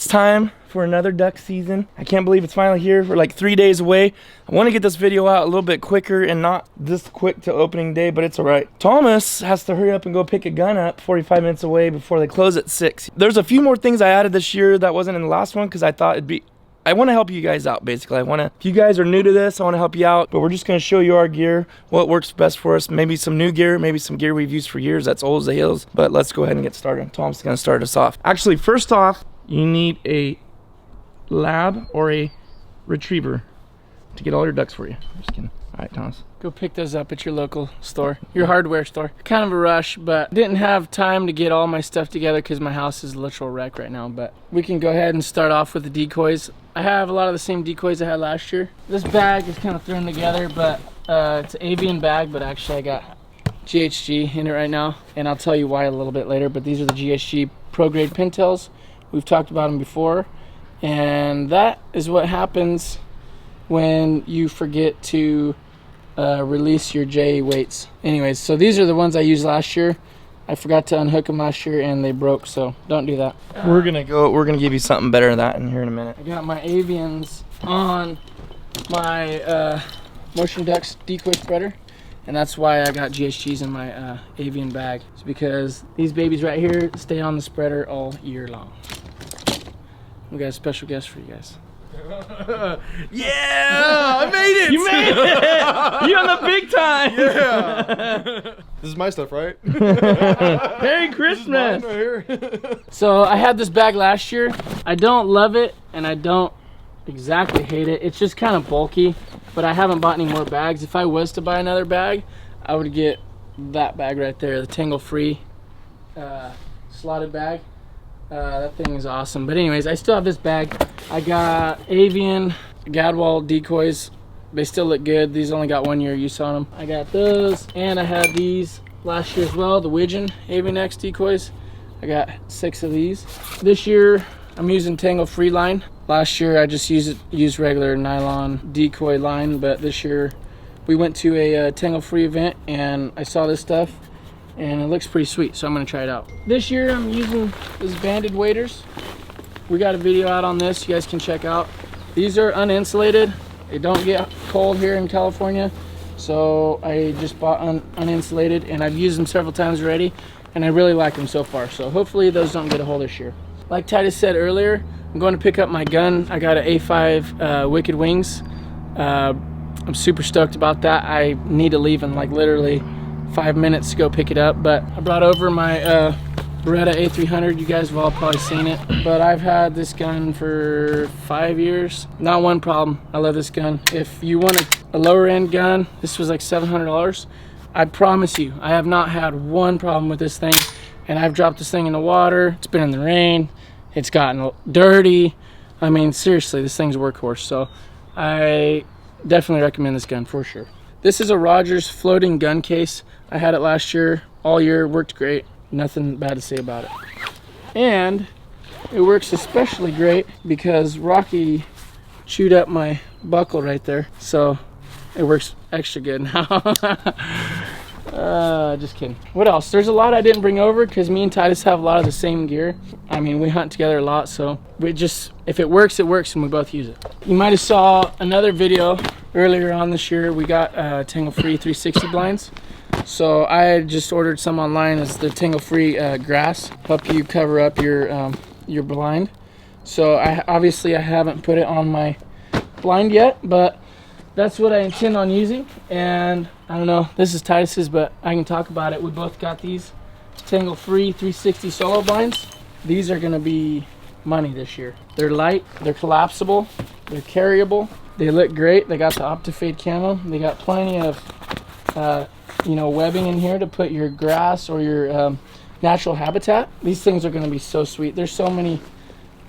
It's time for another duck season. I can't believe it's finally here. We're like 3 days away. I want to get this video out a little bit quicker and not this quick to opening day, but it's all right. Thomas has to hurry up and go pick a gun up 45 minutes away before they close at 6. There's a few more things I added this year that wasn't in the last one because I thought I want to help you guys out, basically. If you guys are new to this, I want to help you out, but we're just going to show you our gear, what works best for us, maybe some new gear, maybe some gear we've used for years that's old as the hills, but let's go ahead and get started. Tom's going to start us off. Actually, first off, you need a lab or a retriever to get all your ducks for you. Just kidding. All right, Thomas. Go pick those up at your local store, your hardware store. Kind of a rush, but didn't have time to get all my stuff together because my house is a literal wreck right now. But we can go ahead and start off with the decoys. I have a lot of the same decoys I had last year. This bag is kind of thrown together, but it's an Avian bag, but actually I got Gsg in it right now, and I'll tell you why a little bit later. But these are the Gsg Pro-Grade Pintails. We've talked about them before, and that is what happens when you forget to release your J weights. Anyways, so these are the ones I used last year. I forgot to unhook them last year and they broke, so don't do that. We're gonna give you something better than that in here in a minute. I got my Avians on my Motion Ducks decoy spreader, and that's why I got GSGs in my Avian bag. It's because these babies right here stay on the spreader all year long. We got a special guest for you guys. Yeah, I made it. You made it. You're on the big time. Yeah. This is my stuff, right? Merry Christmas. This is mine right here. So I had this bag last year. I don't love it and I don't exactly hate it. It's just kind of bulky, but I haven't bought any more bags. If I was to buy another bag, I would get that bag right there, the Tangle free slotted bag. That thing is awesome. But anyways, I still have this bag. I got Avian Gadwall decoys. They still look good. These only got 1 year use on them. I got those, and I had these last year as well, the Widgeon Avx Decoys. I got 6 of these. This year, I'm using Tangle free line. Last year, I just used regular nylon decoy line, but this year, we went to a Tangle free event, and I saw this stuff, and it looks pretty sweet, so I'm gonna try it out. This year I'm using these banded waders. We got a video out on this you guys can check out. These are uninsulated. They don't get cold here in California, so I just bought uninsulated, and I've used them several times already, and I really like them so far, so hopefully those don't get a hold this year. Like Titus said earlier, I'm going to pick up my gun. I got an A5 Wicked Wings. I'm super stoked about that. I need to leave in like literally 5 minutes to go pick it up, but I brought over my Beretta A300. You guys have all probably seen it, but I've had this gun for 5 years. Not one problem. I love this gun. If you want a lower end gun, this was like $700. I promise you, I have not had one problem with this thing, and I've dropped this thing in the water. It's been in the rain. It's gotten dirty. I mean, seriously, this thing's a workhorse, so I definitely recommend this gun for sure. This is a Rogers floating gun case. I had it last year, all year, worked great. Nothing bad to say about it. And it works especially great because Rocky chewed up my buckle right there. So it works extra good now. Just kidding. What else? There's a lot I didn't bring over because me and Titus have a lot of the same gear. I mean, we hunt together a lot, so if it works, it works, and we both use it. You might have saw another video earlier on this year. We got Tangle free 360 blinds. So I just ordered some online as the Tangle free grass, help you cover up your blind. So obviously I haven't put it on my blind yet, but that's what I intend on using. And I don't know, this is Titus's, but I can talk about it. We both got these Tangle free 360 solo blinds. These are gonna be money this year. They're light, they're collapsible, they're carryable, they look great. They got the Optifade camo. They got plenty of webbing in here to put your grass or your natural habitat. These things are going to be so sweet. There's so many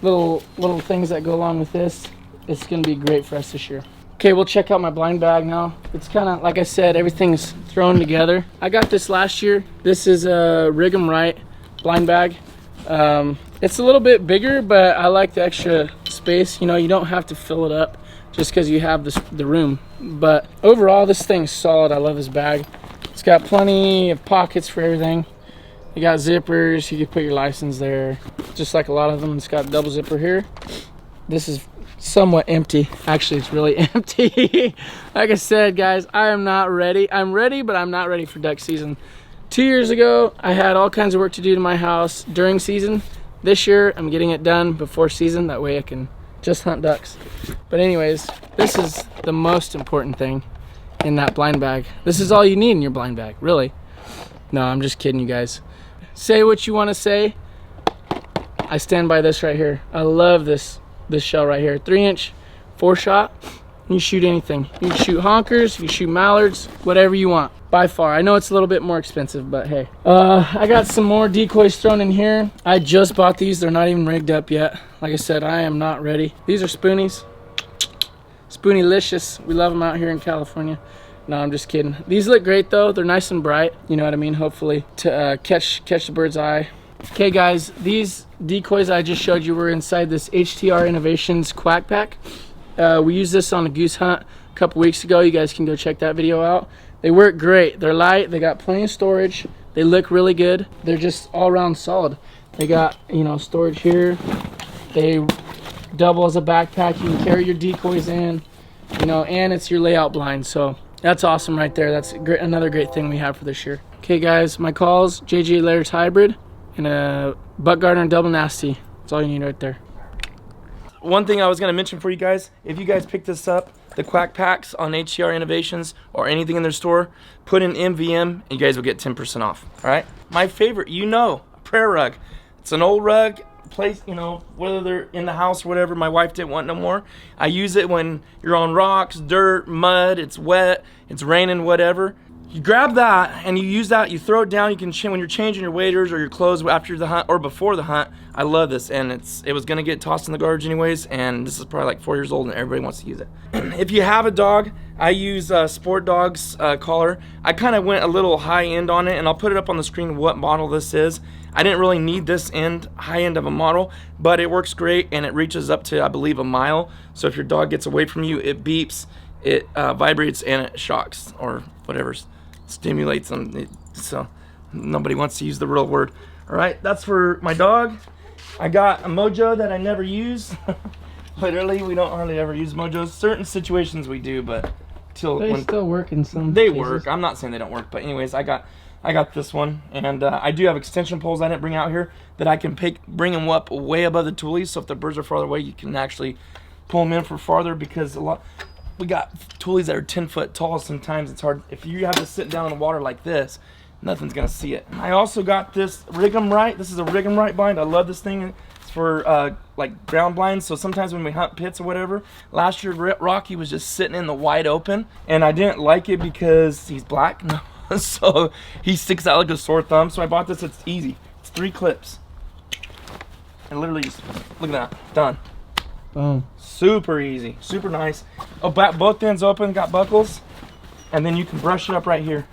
little things that go along with this. It's going to be great for us this year. Okay, we'll check out my blind bag now. It's kind of, like I said, everything's thrown together. I got this last year. This is a Rig 'em Right blind bag. It's a little bit bigger, but I like the extra space. You know, you don't have to fill it up just because you have the room. But overall, this thing's solid. I love this bag. It's got plenty of pockets for everything. You got zippers, you can put your license there. Just like a lot of them, it's got a double zipper here. This is somewhat empty. Actually, it's really empty. Like I said, guys, I am not ready. I'm ready, but I'm not ready for duck season. 2 years ago, I had all kinds of work to do to my house during season. This year, I'm getting it done before season. That way I can just hunt ducks. But anyways, this is the most important thing in that blind bag. This is all you need in your blind bag, really. No, I'm just kidding, you guys. Say what you want to say. I stand by this right here. I love this shell right here. 3-inch, 4-shot. You shoot anything. You can shoot honkers, you can shoot mallards, whatever you want. By far. I know it's a little bit more expensive, but hey. I got some more decoys thrown in here. I just bought these. They're not even rigged up yet. Like I said, I am not ready. These are spoonies. Spoonylicious. We love them out here in California. No, I'm just kidding. These look great though. They're nice and bright. You know what I mean? Hopefully to catch the bird's eye. Okay guys, these decoys I just showed you were inside this HTR Innovations Quack pack. We used this on a goose hunt a couple weeks ago. You guys can go check that video out. They work great. They're light. They got plenty of storage. They look really good. They're just all around solid. They got, you know, storage here. They double as a backpack. You can carry your decoys in, you know, and it's your layout blind. So that's awesome right there. That's great, another great thing we have for this year. Okay guys, my calls, JJ Layers Hybrid and a Buck Gardner Double Nasty. That's all you need right there. One thing I was going to mention for you guys, if you guys pick this up, the Quack packs on HTR Innovations or anything in their store, put in MVM and you guys will get 10% off. All right. My favorite, you know, a prayer rug. It's an old rug, place, you know, whether they're in the house or whatever. My wife didn't want no more. I use it when you're on rocks, dirt, mud, it's wet, it's raining, whatever. You grab that and you use that, you throw it down. You can when you're changing your waders or your clothes after the hunt or before the hunt. I love this, and it was gonna get tossed in the garbage anyways, and this is probably like 4 years old and everybody wants to use it. If you have a dog, I use Sport Dog's collar. I kind of went a little high end on it, and I'll put it up on the screen what model this is. I didn't really need this high end of a model, but it works great and it reaches up to, I believe, a mile. So if your dog gets away from you, it beeps, it vibrates, and it shocks or whatever. Stimulates them, so nobody wants to use the real word. All right, that's for my dog. I got a Mojo that I never use. Literally, we don't hardly ever use Mojos. Certain situations we do, but They still work in some they cases. work. I'm not saying they don't work, but anyways, I got this one, and I do have extension poles I didn't bring out here that I can bring them up way above the tulies, so if the birds are farther away, you can actually pull them in for farther, because we got tulies that are 10 foot tall. Sometimes it's hard. If you have to sit down in the water like this, nothing's gonna see it. I also got this Rig 'em Right. This is a Rig 'em Right blind. I love this thing. It's for like ground blinds. So sometimes when we hunt pits or whatever, last year Rocky was just sitting in the wide open, and I didn't like it because he's black. No. So he sticks out like a sore thumb. So I bought this. It's easy. It's 3 clips. And literally just, look at that, done. Boom. Super easy, super nice. Oh, both ends open, got buckles, and then you can brush it up right here.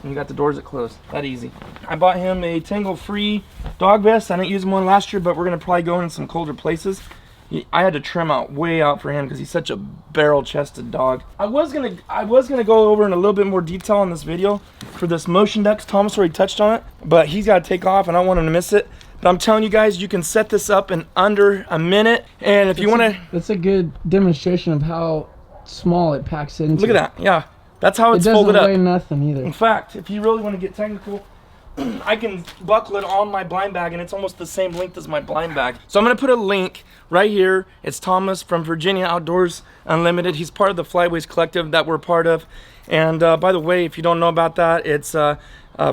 And you got the doors that close. That easy. I bought him a Tangle free dog vest. I didn't use him one last year, but we're gonna probably go in some colder places. I had to trim way out for him because he's such a barrel-chested dog. I was gonna go over in a little bit more detail on this video for this motion ducks. Thomas already touched on it, but he's got to take off, and I don't want him to miss it. But I'm telling you guys, you can set this up in under a minute. And if you want to... That's a good demonstration of how small it packs into. Look at that. Yeah. That's how it's folded up. It doesn't weigh nothing either. In fact, if you really want to get technical, I can buckle it on my blind bag, and it's almost the same length as my blind bag. So I'm going to put a link right here. It's Thomas from Virginia Outdoors Unlimited. He's part of the Flyways Collective that we're part of. And by the way, if you don't know about that, it's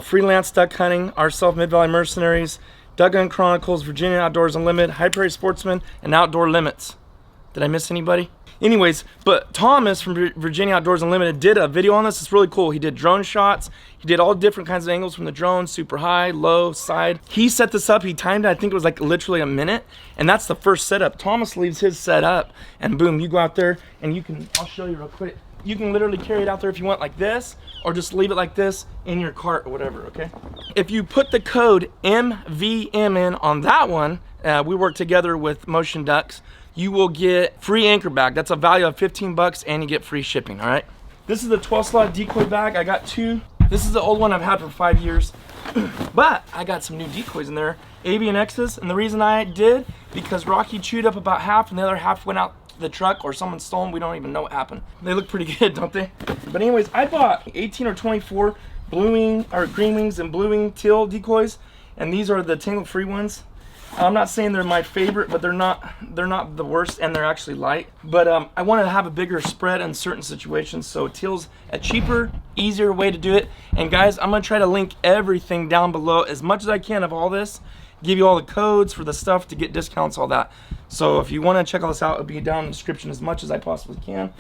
freelance duck hunting, ourselves, Midvalleymercenaries, Duck Gun Chronicles, Virginia Outdoors Unlimited, High Prairie Sportsman, and Outdoor Limits. Did I miss anybody? Anyways, but Thomas from Virginia Outdoors Unlimited did a video on this. It's really cool. He did drone shots. He did all different kinds of angles from the drone, super high, low, side. He set this up. He timed it. I think it was like literally a minute. And that's the first setup. Thomas leaves his set up, and boom, you go out there and you can, I'll show you real quick. You can literally carry it out there if you want like this, or just leave it like this in your cart or whatever, okay? If you put the code MVM in on that one, we work together with Motion Ducks, you will get free anchor bag. That's a value of 15 bucks, and you get free shipping, all right? This is the 12 slot decoy bag. I got 2. This is the old one I've had for 5 years. But I got some new decoys in there, Avian X's, and the reason I did, because Rocky chewed up about half and the other half went out the truck or someone stole them. We don't even know what happened. They look pretty good, don't they? But anyways, I bought 18 or 24 blue wing or green wings and blue wing teal decoys, and these are the Tangle free ones. I'm not saying they're my favorite, but they're not the worst, and they're actually light. But I wanted to have a bigger spread in certain situations, so Teal's a cheaper, easier way to do it. And guys, I'm gonna try to link everything down below as much as I can of all this, give you all the codes for the stuff to get discounts, all that. So if you want to check all this out, it'll be down in the description as much as I possibly can.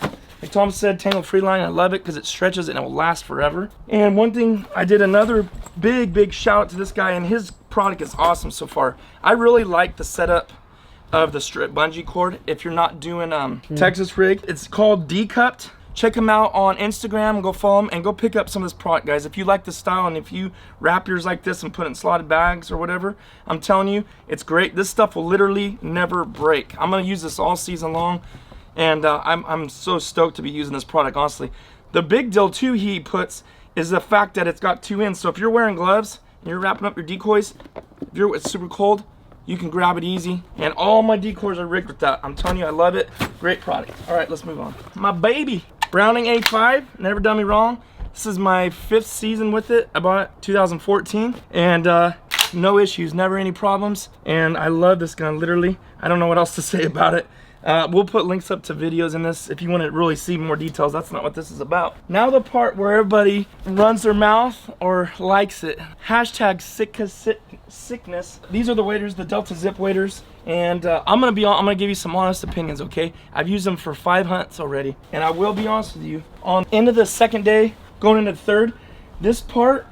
Like Tom said, Tangle free line, I love it because it stretches and it will last forever. And one thing, I did another big shout out to this guy, and his product is awesome so far. I really like the setup of the strip bungee cord. If you're not doing Texas rig, it's called DCUPPED. Check him out on Instagram, go follow him, and go pick up some of this product, guys. If you like the style, and if you wrap yours like this and put it in slotted bags or whatever, I'm telling you, it's great. This stuff will literally never break. I'm gonna use this all season long, and I'm so stoked to be using this product, honestly. The big deal too he puts is the fact that it's got 2 ends. So if you're wearing gloves and you're wrapping up your decoys, if it's super cold, you can grab it easy. And all my decoys are rigged with that. I'm telling you, I love it. Great product. All right, let's move on. My baby, Browning A5, never done me wrong. This is my 5th season with it. I bought it 2014, and no issues, never any problems. And I love this gun, literally. I don't know what else to say about it. We'll put links up to videos in this if you want to really see more details. That's not what this is about. Now the part where everybody runs their mouth or likes it. Hashtag sickness. These are the waders, the Delta Zip waders. And I'm gonna give you some honest opinions, okay? I've used them for 5 hunts already, and I will be honest with you. On the end of the 2nd day, going into the 3rd, this part,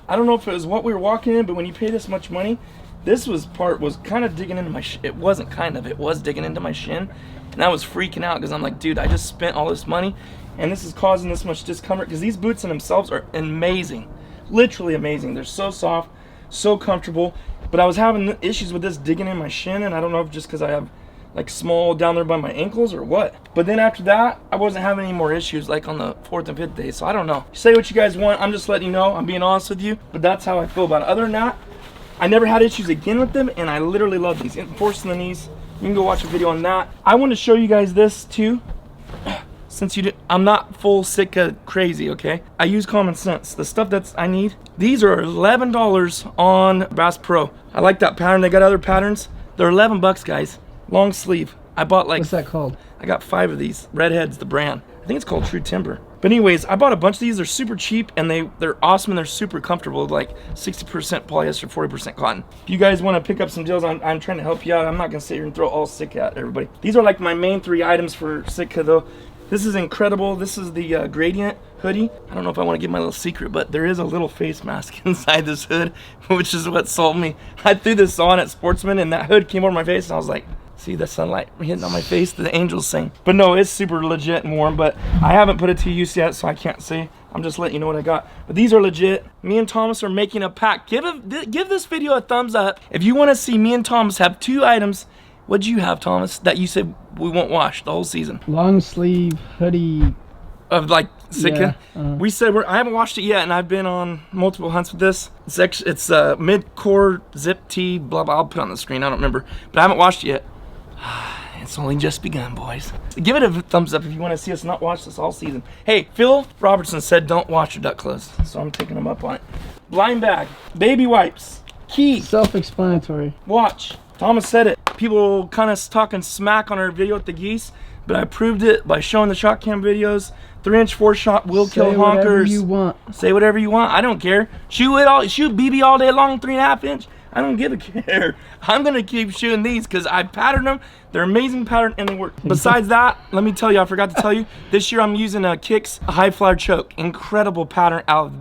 I don't know if it was what we were walking in, but when you pay this much money, this part was kind of digging into my it wasn't kind of, it was digging into my shin, and I was freaking out because I'm like, dude, I just spent all this money, and this is causing this much discomfort, because these boots in themselves are amazing, literally amazing. They're so soft, so comfortable. But I was having issues with this digging in my shin, and I don't know if just because I have like small down there by my ankles or what. But then after that, I wasn't having any more issues like on the 4th and 5th day. So I don't know. Say what you guys want. I'm just letting you know. I'm being honest with you. But that's how I feel about it. Other than that, I never had issues again with them, and I literally love these. Enforcing the knees. You can go watch a video on that. I want to show you guys this too. Since I'm not full Sitka crazy, okay? I use common sense. The stuff that I need. These are $11 on Bass Pro. I like that pattern. They got other patterns. They're 11 bucks, guys. Long sleeve. I bought like... What's that called? I got 5 of these. Redhead's the brand. I think it's called True Timber. But anyways, I bought a bunch of these. They're super cheap, and they're awesome, and they're super comfortable. Like 60% polyester, 40% cotton. If you guys want to pick up some deals, I'm trying to help you out. I'm not going to sit here and throw all Sitka at everybody. These are like my main 3 items for Sitka, though. This is incredible. This is the Gradient hoodie. I don't know if I want to give my little secret, but there is a little face mask inside this hood, which is what sold me. I threw this on at Sportsman, and that hood came over my face, and I was like, see the sunlight hitting on my face, the angels sing. But no, it's super legit and warm, but I haven't put it to use yet, so I can't say. I'm just letting you know what I got. But these are legit. Me and Thomas are making a pack. Give this video a thumbs up if you want to see me and Thomas have 2 items. What'd you have, Thomas, that you said we won't wash the whole season? Long sleeve hoodie. Of like Sitka? Yeah, we said I haven't washed it yet, and I've been on multiple hunts with this. It's mid-core zip tee, blah, blah. I'll put it on the screen. I don't remember. But I haven't washed it yet. It's only just begun, boys. Give it a thumbs up if you want to see us not watch this all season. Hey, Phil Robertson said don't wash your duck clothes, so I'm taking him up on it. Blind bag, baby wipes, key. Self-explanatory. Watch. Thomas said it. People kind of talking smack on our video with the geese, but I proved it by showing the shot cam videos. 3-inch 4-shot will kill honkers. Say whatever you want. Say whatever you want. I don't care. Shoot BB all day long, 3.5 inch. I don't give a care. I'm gonna keep shooting these because I patterned them. They're amazing pattern and they work. Besides that, let me tell you, I forgot to tell you, this year I'm using a Kicks high flyer choke. Incredible pattern out of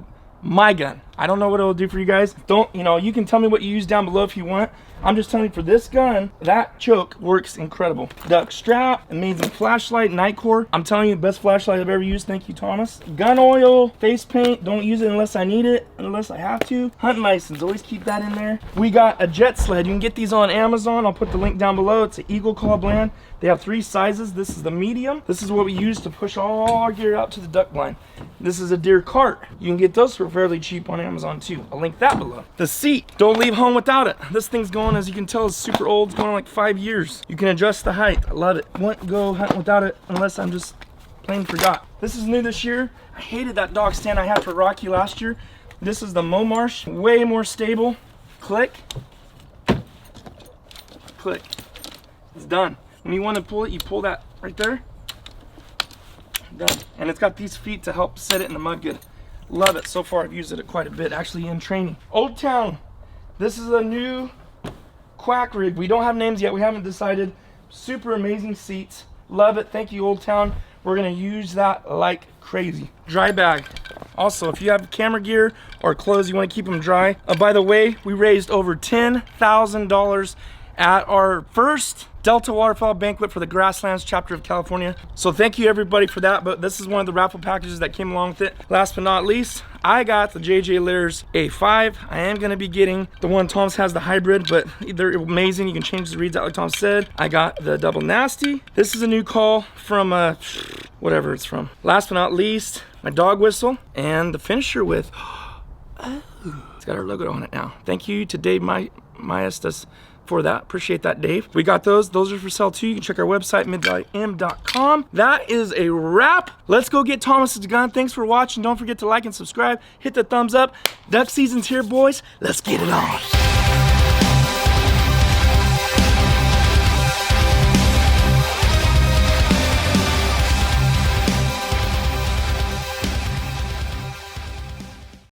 my gun. I don't know what it will do for you guys. You can tell me what you use down below if you want. I'm just telling you, for this gun, that choke works incredible. Duck strap, amazing flashlight, night core. I'm telling you, the best flashlight I've ever used. Thank you, Thomas. Gun oil, face paint. Don't use it unless I need it, unless I have to. Hunting license, always keep that in there. We got a jet sled. You can get these on Amazon. I'll put the link down below. It's an Eagle Claw blend. They have 3 sizes. This is the medium. This is what we use to push all our gear out to the duck blind. This is a deer cart. You can get those for fairly cheap on Amazon too. I'll link that below. The seat, don't leave home without it. This thing's going, as you can tell, is super old. It's going on like 5 years. You can adjust the height. I love it. Won't go hunting without it unless I'm just plain forgot. This is new this year. I hated that dog stand I had for Rocky last year. This is the Momarsh, way more stable. Click, click. It's done. When you want to pull it, you pull that right there. Done. And it's got these feet to help set it in the mud good. Love it. So far I've used it quite a bit, actually in training. Old Town. This is a new Quack rig. We don't have names yet. We haven't decided. Super amazing seats. Love it. Thank you, Old Town. We're gonna use that like crazy. Dry bag. Also, if you have camera gear or clothes, you want to keep them dry. By the way, we raised over $10,000 at our first Delta Waterfowl banquet for the Grasslands chapter of California. So thank you everybody for that, but this is one of the raffle packages that came along with it. Last but not least, I got the JJ Lairs A5. I am gonna be getting the one Tom's has, the hybrid, but they're amazing. You can change the reeds out like Tom said. I got the double nasty. This is a new call from whatever it's from. Last but not least, my dog whistle and the finisher with, oh, it's got our logo on it now. Thank you to Dave Maestas for that. Appreciate that, Dave. We got those. Those are for sale too. You can check our website, midvalleym.com. That is a wrap. Let's go get Thomas's gun. Thanks for watching. Don't forget to like and subscribe. Hit the thumbs up. Duck season's here, boys. Let's get it on.